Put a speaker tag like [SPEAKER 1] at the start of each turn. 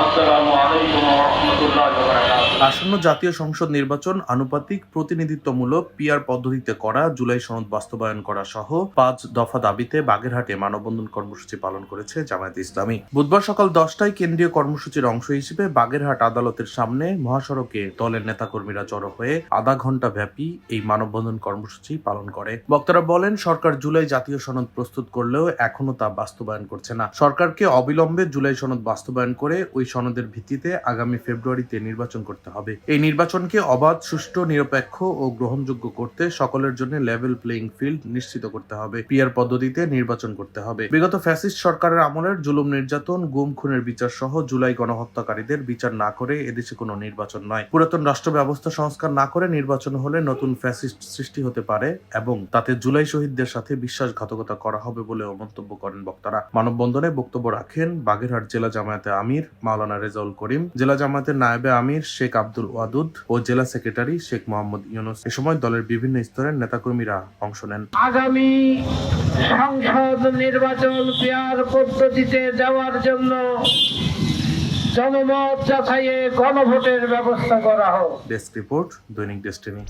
[SPEAKER 1] আসসালামু আলাইকুম ওয়া রাহমাতুল্লাহি ওয়া বারাকাতুহু।
[SPEAKER 2] আসন্ন জাতীয় সংসদ নির্বাচন আনুপাতিক প্রতিনিধিত্বমূলক পিআর পদ্ধতিতে করা, জুলাই সনদ বাস্তবায়ন করা সহ ৫ দফা দাবিতে বাগেরহাটে মানববন্ধন কর্মসূচি পালন করেছে জামায়াতে ইসলামী। বুধবার সকাল ১০টায় কেন্দ্রীয় কর্মসূচির অংশ হিসেবে বাগেরহাট আদালতের সামনে মহাসড়কে দলের নেতাকর্মীরা জড়ো হয়ে আধা ঘণ্টা ব্যাপী এই মানববন্ধন কর্মসূচি পালন করে। বক্তারা বলেন, সরকার জুলাই জাতীয় সনদ প্রস্তুত করলেও এখনো তা বাস্তবায়ন করছে না। সরকারকে অবিলম্বে জুলাই সনদ বাস্তবায়ন করে ওই সনদের ভিত্তিতে আগামী ফেব্রুয়ারিতে নির্বাচন করতে হবে। এই নির্বাচনকে অবাধ, সুষ্ঠু, নিরপেক্ষ ও গ্রহণযোগ্য করতে সকলের জন্য লেভেল প্লেইং ফিল্ড নিশ্চিত করতে হবে। পিআর পদ্ধতিতে নির্বাচন করতে হবে। বিগত ফ্যাসিস্ট সরকারের আমলের জুলুম, নির্যাতন, গুম খুনের বিচার সহ জুলাই গণহত্যাকারীদের বিচার না করে এদেশে কোনো নির্বাচন নয়। পুরাতন রাষ্ট্র ব্যবস্থা সংস্কার না করে নির্বাচন হলে নতুন ফ্যাসিস্ট সৃষ্টি হতে পারে এবং তাতে জুলাই শহীদদের সাথে বিশ্বাসঘাতকতা করা হবে বলেও মন্তব্য করেন বক্তারা। মানববন্ধনে বক্তব্য রাখেন বাগেরহাট জেলা জামায়াতে আমির মাওলানা রেজাউল করিম, জেলা জামায়াতের নায়েবে আমির শেখ আব্দুল ওয়াদুদ ও জেলা সেক্রেটারি শেখ মোহাম্মদ ইউনুস। এ সময় দলের বিভিন্ন স্তরের নেতাকর্মীরা অংশ নেন।
[SPEAKER 3] আগামী সংসদ নির্বাচন পিআর পদ্ধতিতে যাওয়ার জন্য জনমত যাচাইয়ে গণভোটের ব্যবস্থা করা হোক।
[SPEAKER 2] ডেস্ক রিপোর্ট, দৈনিক ডেস্টিনি।